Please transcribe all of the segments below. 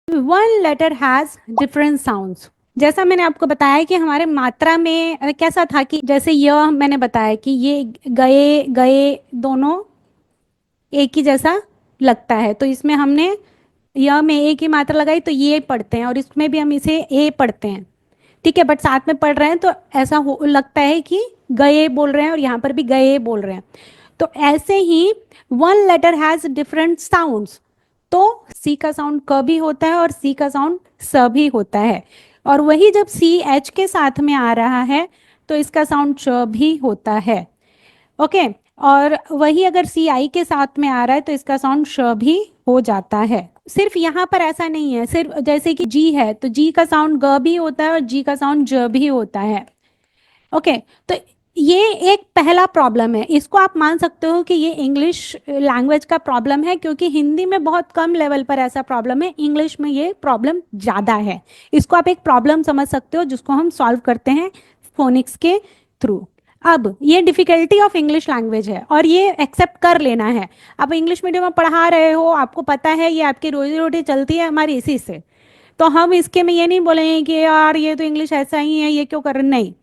One letter has different sounds. जैसा मैंने आपको बताया कि हमारे मात्रा में कैसा था कि जैसे यह मैंने बताया कि ये गए गए दोनों एक ही जैसा लगता है, तो इसमें हमने य में एक ही मात्रा लगाई तो ये पढ़ते हैं, और इसमें भी हम इसे ए पढ़ते हैं। ठीक है, बट साथ में पढ़ रहे हैं तो ऐसा हो लगता है कि गए बोल रहे हैं, और यहाँ पर भी गए बोल रहे हैं। तो ऐसे ही one letter has different sounds. तो सी का साउंड क भी होता है और सी का साउंड स भी होता है, और वही जब सी एच के साथ में आ रहा है तो इसका साउंड च भी होता है। ओके, और वही अगर सी आई के साथ में आ रहा है तो इसका साउंड श भी हो जाता है। सिर्फ यहाँ पर ऐसा नहीं है, सिर्फ जैसे कि जी है तो जी का साउंड ग भी होता है और जी का साउंड ज भी होता है। ओके, तो ये एक पहला प्रॉब्लम है, इसको आप मान सकते हो कि ये इंग्लिश लैंग्वेज का प्रॉब्लम है, क्योंकि हिंदी में बहुत कम लेवल पर ऐसा प्रॉब्लम है, इंग्लिश में ये प्रॉब्लम ज़्यादा है। इसको आप एक प्रॉब्लम समझ सकते हो जिसको हम सॉल्व करते हैं फोनिक्स के थ्रू। अब ये डिफिकल्टी ऑफ इंग्लिश लैंग्वेज है और ये एक्सेप्ट कर लेना है। आप इंग्लिश मीडियम में पढ़ा रहे हो, आपको पता है ये आपकी रोजी रोटी चलती है हमारी इसी से, तो हम इसके में ये नहीं बोलेंगे कि यार ये तो इंग्लिश ऐसा ही है, ये क्यों कर रहे, नहीं,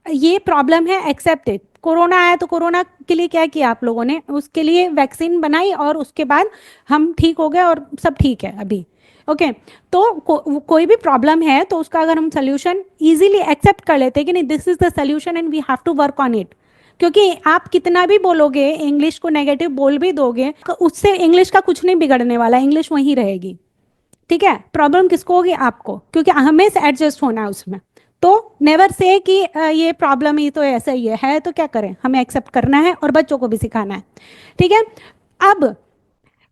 ये प्रॉब्लम है, एक्सेप्टेड। कोरोना आया तो कोरोना के लिए क्या किया आप लोगों ने, उसके लिए वैक्सीन बनाई और उसके बाद हम ठीक हो गए और सब ठीक है अभी। ओके, तो कोई भी प्रॉब्लम है तो उसका अगर हम सोल्यूशन इजीली एक्सेप्ट कर लेते हैं कि नहीं this is the solution and we have to work on it, क्योंकि आप कितना भी बोलोगे इंग्लिश को नेगेटिव बोल भी दोगे तो उससे इंग्लिश का कुछ नहीं बिगड़ने वाला, इंग्लिश वहीं रहेगी। ठीक है, प्रॉब्लम किसको होगी, आपको, क्योंकि हमें से एडजस्ट होना है उसमें। तो नेवर से कि ये प्रॉब्लम ही तो ऐसा ही है तो क्या करें, हमें एक्सेप्ट करना है और बच्चों को भी सिखाना है। ठीक है, अब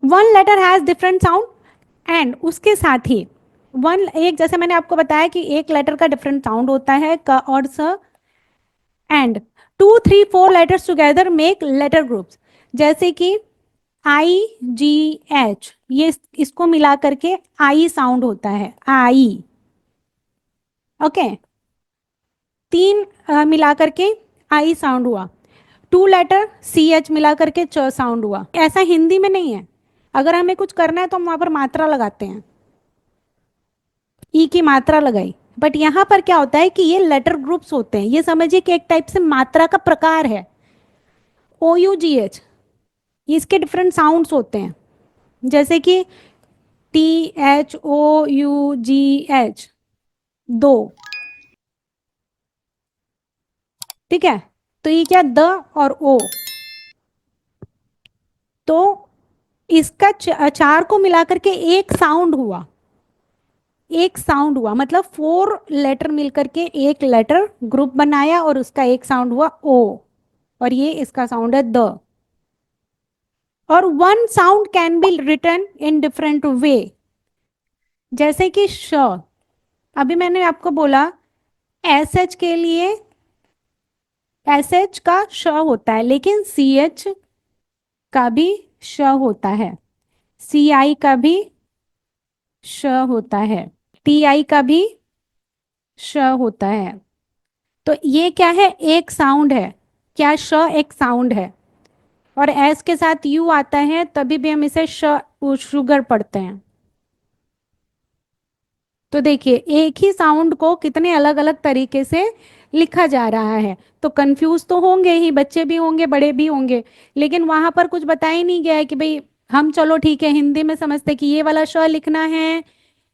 one letter has different sound and उसके साथ ही वन एक जैसे मैंने आपको बताया कि एक लेटर का डिफरेंट साउंड होता है क और स, and 2 3 4 letters together make letter groups, जैसे कि आई जी एच, ये इसको मिला करके आई साउंड होता है, आई। ओके, तीन मिला करके आई साउंड हुआ, 2 लेटर सी एच मिला करके च साउंड हुआ। ऐसा हिंदी में नहीं है, अगर हमें कुछ करना है तो हम वहां पर मात्रा लगाते हैं, ई की मात्रा लगाई, बट यहाँ पर क्या होता है कि ये लेटर ग्रुप्स होते हैं, ये समझिए कि एक टाइप से मात्रा का प्रकार है। ओ यू जी एच, इसके डिफरेंट साउंड्स होते हैं, जैसे कि T H O U G H, दो। ठीक है, तो ये क्या द और ओ, तो इसका चार को मिलाकर के एक साउंड हुआ, एक साउंड हुआ मतलब 4 लेटर मिलकर के एक लेटर ग्रुप बनाया और उसका एक साउंड हुआ ओ, और ये इसका साउंड है द। और one sound can be written in different way, जैसे कि श, अभी मैंने आपको बोला एस एच के लिए एस एच का श होता है, लेकिन सी एच का भी श होता है, सी आई का भी श होता है, टी आई का भी श होता है। तो ये क्या है, एक साउंड है, क्या श एक साउंड है, और एस के साथ यू आता है तभी भी हम इसे शुगर पढ़ते हैं। तो देखिए एक ही साउंड को कितने अलग अलग तरीके से लिखा जा रहा है, तो कंफ्यूज तो होंगे ही, बच्चे भी होंगे बड़े भी होंगे, लेकिन वहां पर कुछ बताया ही नहीं गया है कि भाई हम चलो ठीक है हिंदी में समझते कि ये वाला श लिखना है,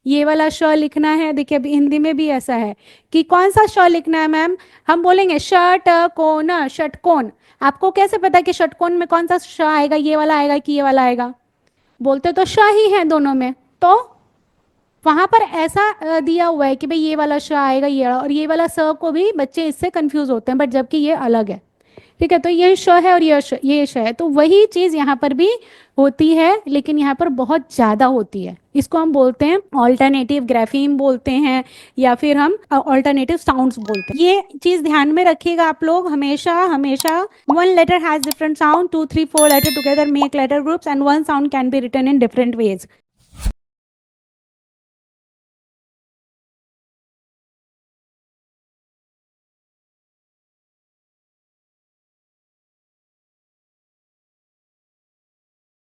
ये वाला श लिखना है। देखिए अभी हिंदी में भी ऐसा है कि कौन सा श लिखना है मैम, हम बोलेंगे शट कोन, षटकोण। आपको कैसे पता कि षटकोण में कौन सा श आएगा, ये वाला आएगा कि ये वाला आएगा, बोलते तो श ही है दोनों में। तो वहां पर ऐसा दिया हुआ है कि भाई ये वाला श आएगा ये, और ये वाला स को भी बच्चे इससे कंफ्यूज होते हैं, बट जबकि ये अलग है। ठीक है, तो ये श है और ये श है, तो वही चीज यहाँ पर भी होती है, लेकिन यहाँ पर बहुत ज्यादा होती है। इसको हम बोलते हैं ऑल्टरनेटिव ग्राफीम बोलते हैं, या फिर हम ऑल्टरनेटिव साउंड्स बोलते हैं। ये चीज ध्यान में रखिएगा आप लोग हमेशा हमेशा। One letter has different sound, 2 3 4 letter together make letter groups and one sound can be written in different veg.